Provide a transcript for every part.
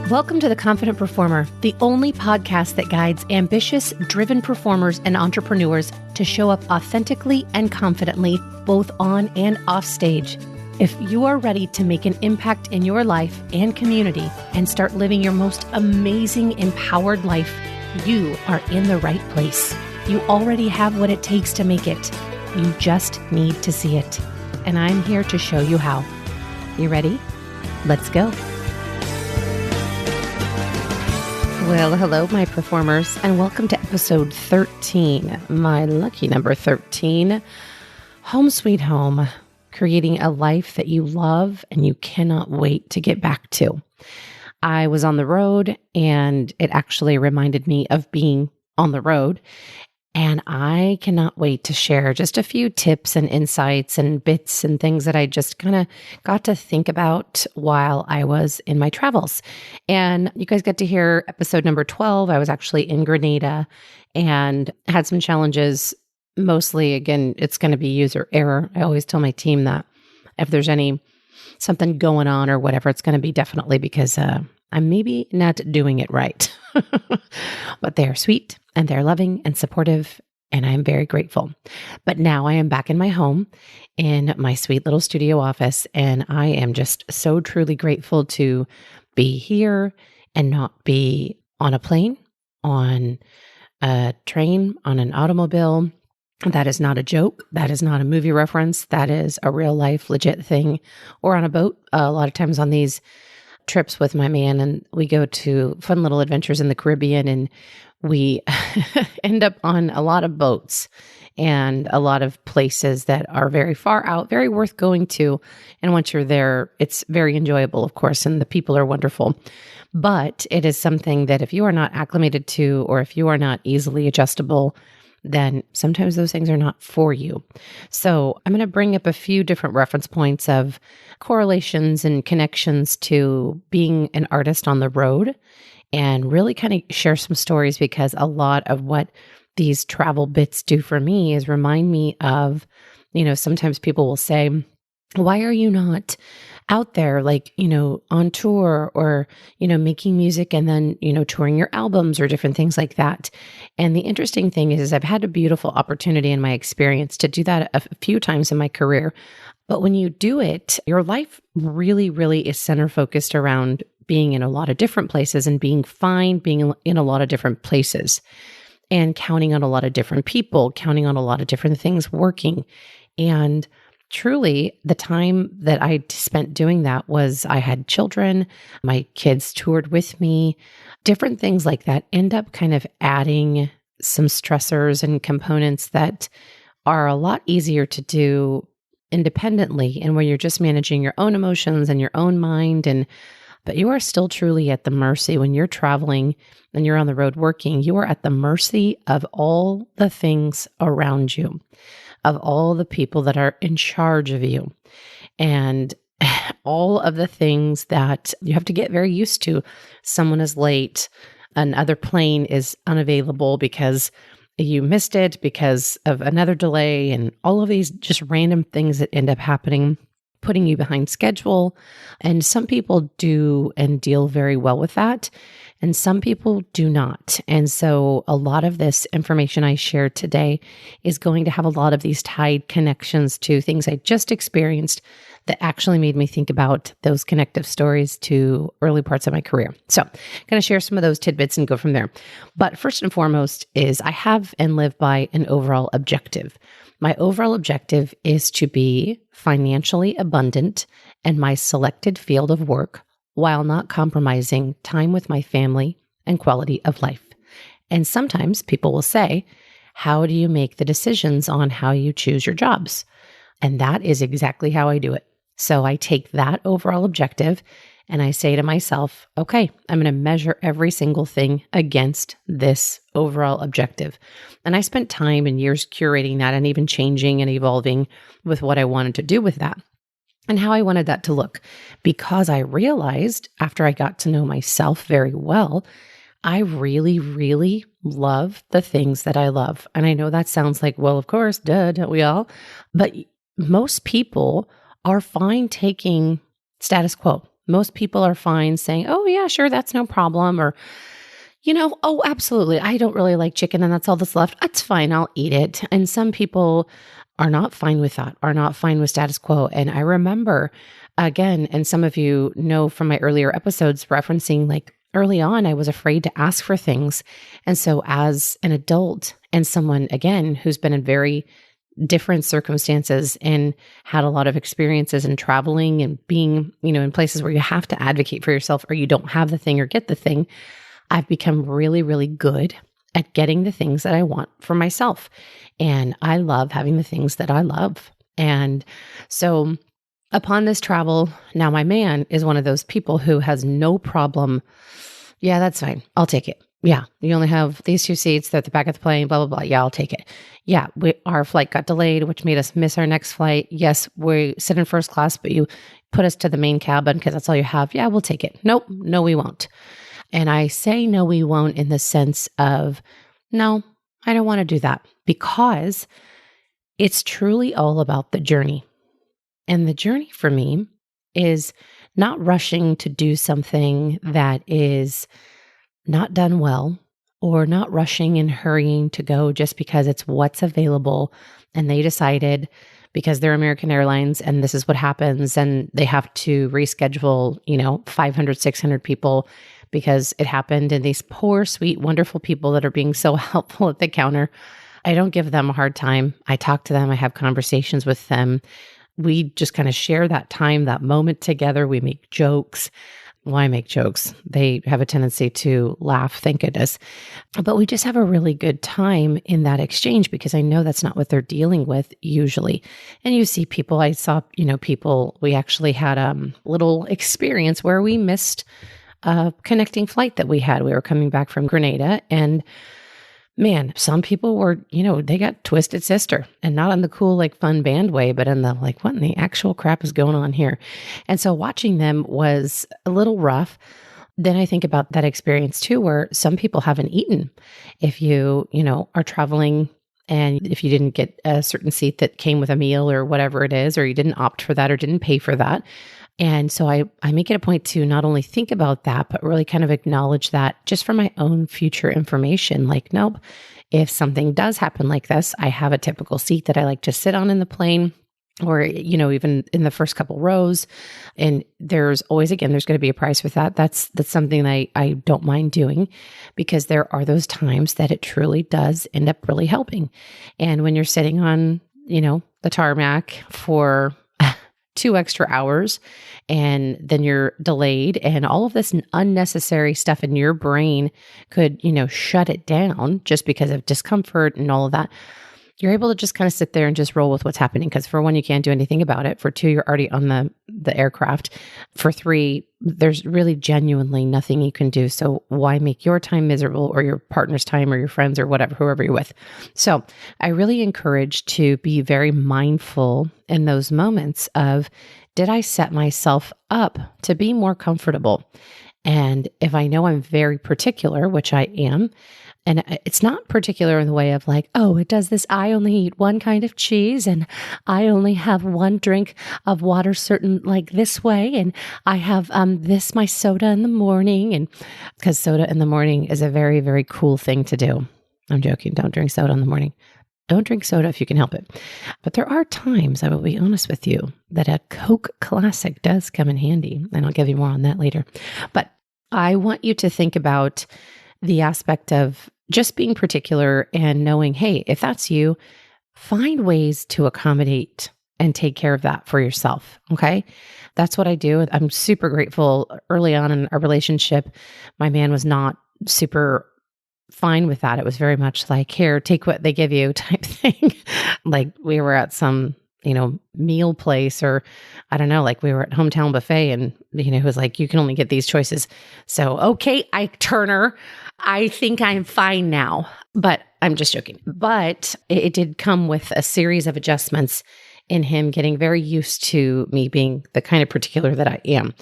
Welcome to The Confident Performer, the only podcast that guides ambitious, driven performers and entrepreneurs to show up authentically and confidently, both on and off stage. If you are ready to make an impact in your life and community and start living your most amazing, empowered life, you are in the right place. You already have what it takes to make it. You just need to see it. And I'm here to show you how. You ready? Let's go. Well, hello, my performers, and welcome to episode 13, my lucky number 13, Home Sweet Home, creating a life that you love and you cannot wait to get back to. I was on the road, and it actually reminded me of being on the road, and I cannot wait to share just a few tips and insights and bits and things that I just kind of got to think about while I was in my travels. And you guys get to hear episode number 12. I was actually in Grenada and had some challenges. Mostly, again, it's going to be user error. I always tell my team that if there's something going on or whatever, it's going to be definitely because I'm maybe not doing it right. But they are sweet and they're loving and supportive, and I'm very grateful. But now I am back in my home in my sweet little studio office, and I am just so truly grateful to be here and not be on a plane, on a train, on an automobile. That is not a joke. That is not a movie reference. That is a real life legit thing. Or on a boat. A lot of times on these trips with my man, and we go to fun little adventures in the Caribbean, and we end up on a lot of boats and a lot of places that are very far out, very worth going to. And once you're there, it's very enjoyable, of course, and the people are wonderful. But it is something that if you are not acclimated to, or if you are not easily adjustable, then sometimes those things are not for you. So I'm going to bring up a few different reference points of correlations and connections to being an artist on the road, and really kind of share some stories, because a lot of what these travel bits do for me is remind me of, sometimes people will say, why are you not out there, on tour or, making music and then, touring your albums or different things like that. And the interesting thing is I've had a beautiful opportunity in my experience to do that a few times in my career. But when you do it, your life really, really is center focused around being in a lot of different places and being fine, being in a lot of different places and counting on a lot of different people, counting on a lot of different things working. And truly, the time that I spent doing that was I had children, my kids toured with me, different things like that end up kind of adding some stressors and components that are a lot easier to do independently, and where you're just managing your own emotions and your own mind. But you are still truly at the mercy when you're traveling and you're on the road working. You are at the mercy of all the things around you, of all the people that are in charge of you, and all of the things that you have to get very used to. Someone is late, another plane is unavailable because you missed it because of another delay, and all of these just random things that end up happening, putting you behind schedule. And some people do and deal very well with that, and some people do not. And so a lot of this information I shared today is going to have a lot of these tied connections to things I just experienced that actually made me think about those connective stories to early parts of my career. So I'm going to share some of those tidbits and go from there. But first and foremost is I have and live by an overall objective. My overall objective is to be financially abundant in my selected field of work while not compromising time with my family and quality of life. And sometimes people will say, how do you make the decisions on how you choose your jobs? And that is exactly how I do it. So I take that overall objective and I say to myself, okay, I'm going to measure every single thing against this overall objective. And I spent time and years curating that and even changing and evolving with what I wanted to do with that and how I wanted that to look. Because I realized after I got to know myself very well, I really, really love the things that I love. And I know that sounds like, well, of course, duh, don't we all? But most people are fine taking status quo. Most people are fine saying, oh, yeah, sure, that's no problem. Or, oh, absolutely. I don't really like chicken and that's all that's left. That's fine. I'll eat it. And some people are not fine with that, are not fine with status quo. And I remember, again, and some of you know from my earlier episodes referencing like early on, I was afraid to ask for things. And so as an adult and someone, again, who's been in very different circumstances and had a lot of experiences in traveling and being, in places where you have to advocate for yourself or you don't have the thing or get the thing, I've become really, really good at getting the things that I want for myself. And I love having the things that I love. And so upon this travel, now my man is one of those people who has no problem. Yeah, that's fine. I'll take it. Yeah, you only have these 2 seats. They're at the back of the plane, blah, blah, blah. Yeah, I'll take it. Yeah, our flight got delayed, which made us miss our next flight. Yes, we sit in first class, but you put us to the main cabin because that's all you have. Yeah, we'll take it. Nope, no, we won't. And I say no, we won't in the sense of, no, I don't want to do that because it's truly all about the journey. And the journey for me is not rushing to do something that is not done well, or not rushing and hurrying to go just because it's what's available. And they decided because they're American Airlines and this is what happens. And they have to reschedule, 500, 600 people because it happened. And these poor, sweet, wonderful people that are being so helpful at the counter, I don't give them a hard time. I talk to them. I have conversations with them. We just kind of share that time, that moment together. We make jokes. Well, I make jokes. They have a tendency to laugh, thank goodness. But we just have a really good time in that exchange because I know that's not what they're dealing with usually. And you see people, I saw, people, we actually had a little experience where we missed a connecting flight that we had. We were coming back from Grenada and man, some people were, they got twisted sister and not in the cool, like fun band way, but in the like, what in the actual crap is going on here? And so watching them was a little rough. Then I think about that experience too, where some people haven't eaten. If you, are traveling and if you didn't get a certain seat that came with a meal or whatever it is, or you didn't opt for that or didn't pay for that. And so I make it a point to not only think about that, but really kind of acknowledge that just for my own future information. Like, nope, if something does happen like this, I have a typical seat that I like to sit on in the plane or, even in the first couple rows. And there's always, again, there's going to be a price with that. That's something I don't mind doing because there are those times that it truly does end up really helping. And when you're sitting on, the tarmac for 2 extra hours and then you're delayed and all of this unnecessary stuff in your brain could, shut it down just because of discomfort and all of that. You're able to just kind of sit there and just roll with what's happening. Because for 1, you can't do anything about it. For 2, you're already on the aircraft. For 3, there's really genuinely nothing you can do. So why make your time miserable or your partner's time or your friends or whatever, whoever you're with? So I really encourage to be very mindful in those moments of, did I set myself up to be more comfortable? And if I know I'm very particular, which I am, and it's not particular in the way of like, oh, it does this. I only eat one kind of cheese and I only have 1 drink of water certain like this way. And I have this, my soda in the morning. And because soda in the morning is a very, very cool thing to do. I'm joking. Don't drink soda in the morning. Don't drink soda if you can help it. But there are times, I will be honest with you, that a Coke Classic does come in handy. And I'll give you more on that later. But I want you to think about the aspect of just being particular and knowing, hey, if that's you, find ways to accommodate and take care of that for yourself. Okay. That's what I do. I'm super grateful. Early on in our relationship, my man was not super fine with that. It was very much like, here, take what they give you type thing. Like we were at some, meal place or I don't know, like we were at Hometown Buffet and, it was like, you can only get these choices. So, okay, Ike Turner, I think I'm fine now, but I'm just joking. But it did come with a series of adjustments in him getting very used to me being the kind of particular that I am.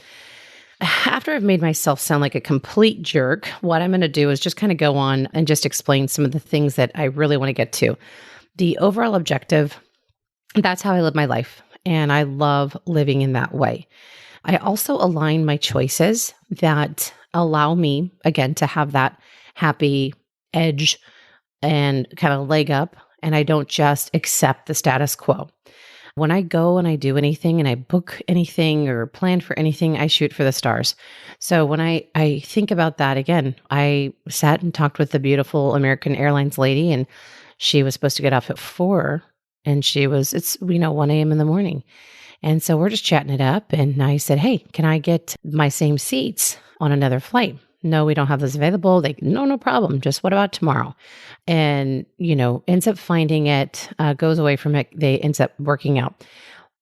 After I've made myself sound like a complete jerk, what I'm going to do is just kind of go on and just explain some of the things that I really want to get to. The overall objective, that's how I live my life. And I love living in that way. I also align my choices that allow me, again, to have that happy edge and kind of leg up. And I don't just accept the status quo. When I go and I do anything and I book anything or plan for anything, I shoot for the stars. So when I think about that again, I sat and talked with the beautiful American Airlines lady, and she was supposed to get off at 4, and it's 1 a.m. in the morning. And so we're just chatting it up. And I said, hey, can I get my same seats on another flight? No, we don't have those available. No problem. Just what about tomorrow? And, ends up finding it, goes away from it. They ends up working out.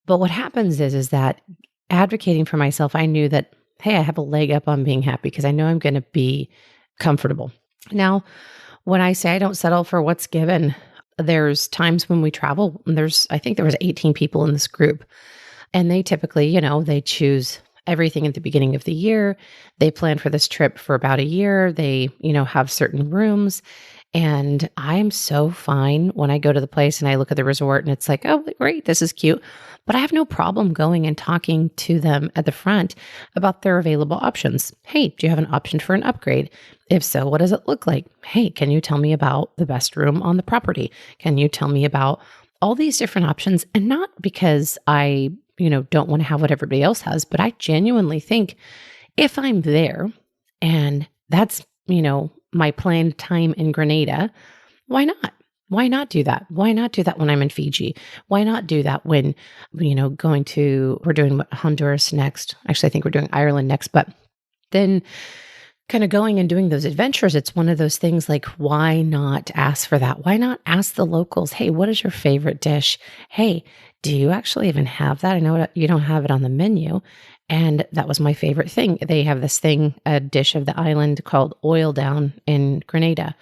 But what happens is that advocating for myself, I knew that, hey, I have a leg up on being happy because I know I'm going to be comfortable. Now, when I say I don't settle for what's given, there's times when we travel, I think there was 18 people in this group. And they typically, they choose everything at the beginning of the year. They plan for this trip for about a year. They, have certain rooms. And I'm so fine when I go to the place and I look at the resort and it's like, oh, great, this is cute. But I have no problem going and talking to them at the front about their available options. Hey, do you have an option for an upgrade? If so, what does it look like? Hey, can you tell me about the best room on the property? Can you tell me about all these different options? And not because I don't want to have what everybody else has. But I genuinely think if I'm there and that's, my planned time in Grenada, why not? Why not do that? Why not do that when I'm in Fiji? Why not do that when, we're doing Honduras next. Actually, I think we're doing Ireland next. But then kind of going and doing those adventures, it's one of those things like, why not ask for that? Why not ask the locals, hey, what is your favorite dish? Hey, do you actually even have that? I know you don't have it on the menu. And that was my favorite thing. They have this thing, a dish of the island called oil down in Grenada.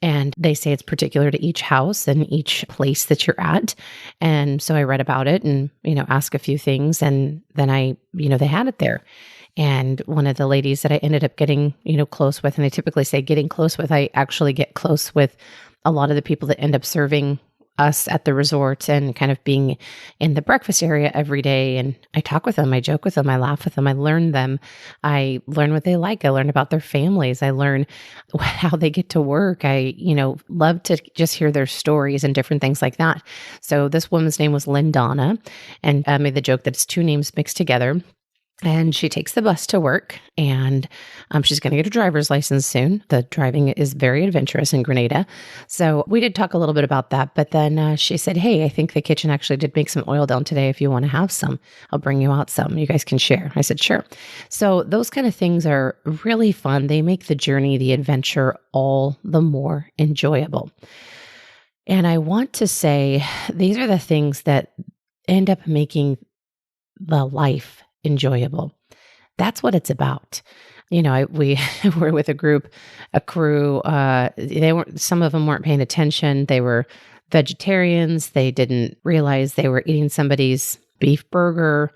And they say it's particular to each house and each place that you're at. And so I read about it and, asked a few things. And then they had it there. And one of the ladies that I ended up getting, close with, and I typically say getting close with, I actually get close with a lot of the people that end up serving us at the resort and kind of being in the breakfast area every day. And I talk with them, I joke with them, I laugh with them, I learn them. I learn what they like. I learn about their families. I learn how they get to work. I, love to just hear their stories and different things like that. So this woman's name was Lindana, and I made the joke that it's two names mixed together. And she takes the bus to work, and she's going to get her driver's license soon. The driving is very adventurous in Grenada. So we did talk a little bit about that. But then she said, hey, I think the kitchen actually did make some oil down today. If you want to have some, I'll bring you out some. You guys can share. I said, sure. So those kind of things are really fun. They make the journey, the adventure, all the more enjoyable. And I want to say these are the things that end up making the life enjoyable. That's what it's about. We were with a crew. Some of them weren't paying attention. They were vegetarians. They didn't realize they were eating somebody's beef burger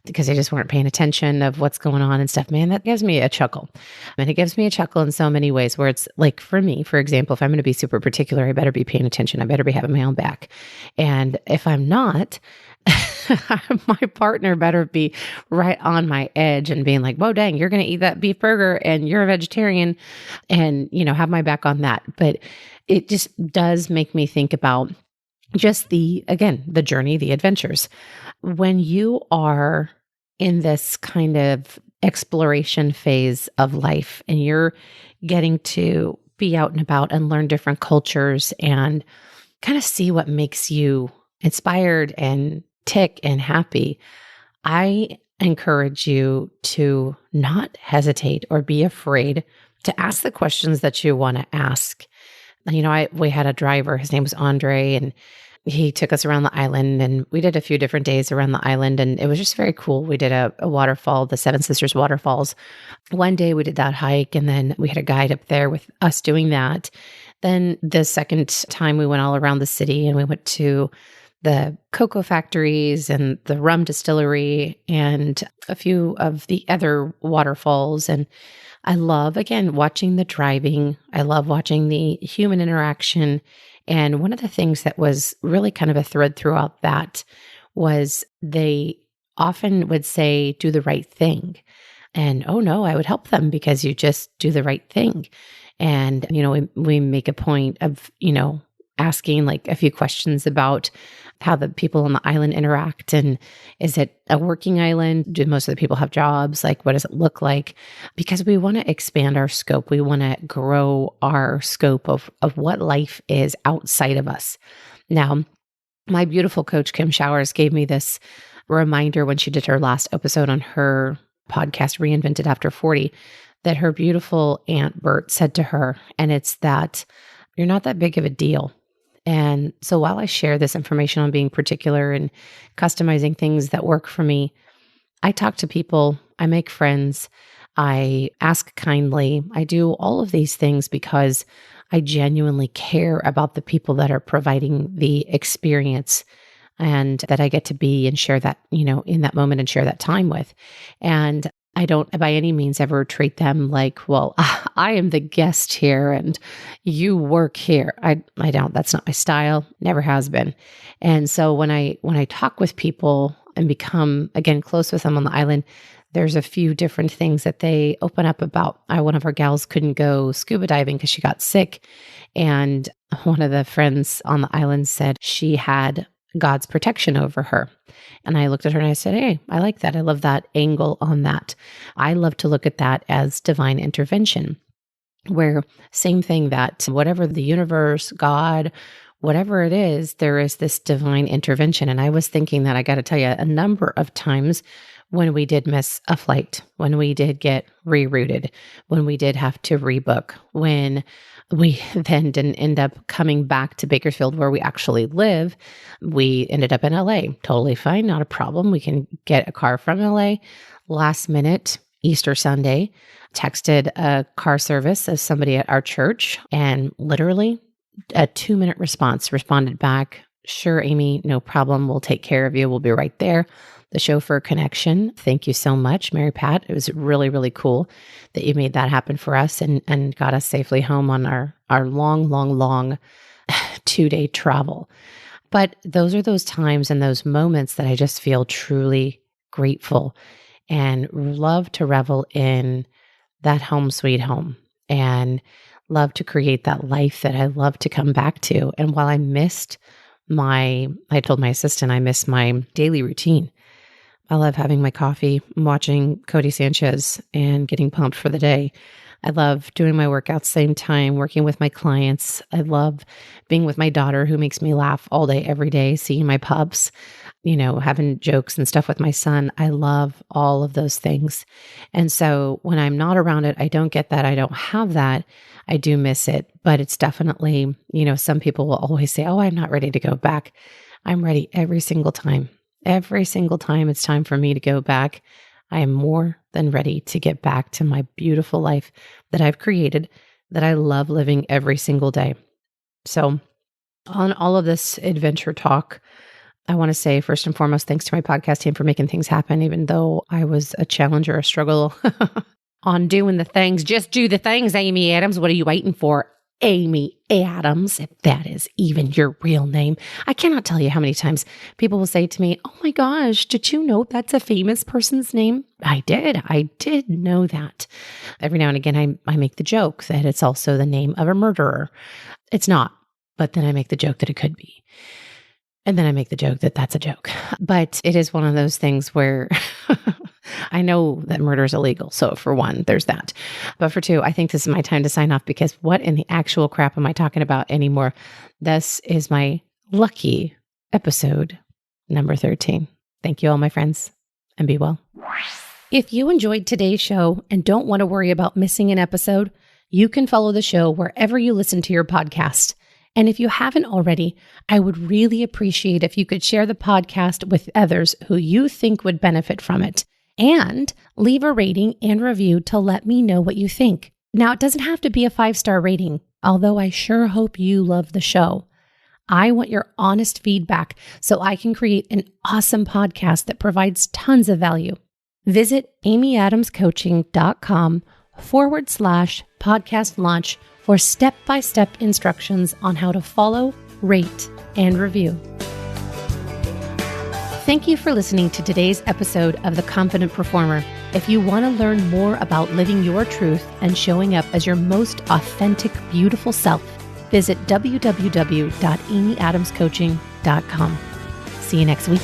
because they just weren't paying attention of what's going on and stuff. Man, that gives me a chuckle. And it gives me a chuckle in so many ways where it's like, for me, for example, if I'm going to be super particular, I better be paying attention. I better be having my own back. And if I'm not, my partner better be right on my edge and being like, whoa, dang, you're going to eat that beef burger and you're a vegetarian, and, have my back on that. But it just does make me think about just the journey, the adventures. When you are in this kind of exploration phase of life and you're getting to be out and about and learn different cultures and kind of see what makes you inspired and tick and happy, I encourage you to not hesitate or be afraid to ask the questions that you want to ask. We had a driver, his name was Andre, and he took us around the island, and we did a few different days around the island, and it was just very cool. We did a waterfall, the Seven Sisters waterfalls. One day we did that hike, and then we had a guide up there with us doing that. Then the second time we went all around the city, and we went to the cocoa factories and the rum distillery and a few of the other waterfalls. And I love, again, watching the driving. I love watching the human interaction. And one of the things that was really kind of a thread throughout that was they often would say, do the right thing. And, oh no, I would help them because you just do the right thing. And, we make a point of, asking like a few questions about how the people on the island interact. And is it a working island? Do most of the people have jobs? Like, what does it look like? Because we want to expand our scope. We want to grow our scope of what life is outside of us. Now, my beautiful coach, Kim Showers, gave me this reminder when she did her last episode on her podcast, Reinvented After 40, that her beautiful Aunt Bert said to her, and it's that you're not that big of a deal. And so while I share this information on being particular and customizing things that work for me, I talk to people, I make friends, I ask kindly, I do all of these things because I genuinely care about the people that are providing the experience and that I get to be and share that, in that moment and share that time with. And I don't by any means ever treat them like, well, I am the guest here and you work here. I don't. That's not my style. Never has been. And so when I talk with people and become, again, close with them on the island, there's a few different things that they open up about. One of our gals couldn't go scuba diving because she got sick. And one of the friends on the island said she had God's protection over her. And I looked at her and I said, hey, I like that. I love that angle on that. I love to look at that as divine intervention, where same thing, that whatever the universe, God, whatever it is, there is this divine intervention. And I was thinking that, I got to tell you, a number of times when we did miss a flight, when we did get rerouted, when we did have to rebook, when we then didn't end up coming back to Bakersfield where we actually live. We ended up in LA. Totally fine. Not a problem. We can get a car from LA. Last minute, Easter Sunday, texted a car service of somebody at our church, and literally a 2-minute response, responded back, sure, Amy, no problem. We'll take care of you. We'll be right there. The chauffeur connection. Thank you so much, Mary Pat. It was really, really cool that you made that happen for us and got us safely home on our long 2-day travel. But those are those times and those moments that I just feel truly grateful and love to revel in that home sweet home and love to create that life that I love to come back to. And while I told my assistant, I miss my daily routine. I love having my coffee, watching Cody Sanchez and getting pumped for the day. I love doing my workouts same time, working with my clients. I love being with my daughter who makes me laugh all day, every day, seeing my pups, having jokes and stuff with my son. I love all of those things. And so when I'm not around it, I don't get that. I don't have that. I do miss it, but it's definitely, some people will always say, oh, I'm not ready to go back. I'm ready every single time. Every single time it's time for me to go back, I am more than ready to get back to my beautiful life that I've created, that I love living every single day. So on all of this adventure talk, I want to say, first and foremost, thanks to my podcast team for making things happen, even though I was a challenge or a struggle on doing the things. Just do the things, Amy Adams. What are you waiting for? Amy Adams, if that is even your real name. I cannot tell you how many times people will say to me, oh my gosh, did you know that's a famous person's name? I did know that. Every now and again, I make the joke that it's also the name of a murderer. It's not, but then I make the joke that it could be. And then I make the joke that that's a joke. But it is one of those things where I know that murder is illegal. So for one, there's that. But for two, I think this is my time to sign off, because what in the actual crap am I talking about anymore? This is my lucky episode number 13. Thank you all, my friends, and be well. If you enjoyed today's show and don't want to worry about missing an episode, you can follow the show wherever you listen to your podcast. And if you haven't already, I would really appreciate if you could share the podcast with others who you think would benefit from it, and leave a rating and review to let me know what you think. Now, it doesn't have to be a 5-star rating, although I sure hope you love the show. I want your honest feedback so I can create an awesome podcast that provides tons of value. Visit amyadamscoaching.com/podcast launch for step-by-step instructions on how to follow, rate, and review. Thank you for listening to today's episode of The Confident Performer. If you want to learn more about living your truth and showing up as your most authentic, beautiful self, visit www.amyadamscoaching.com. See you next week.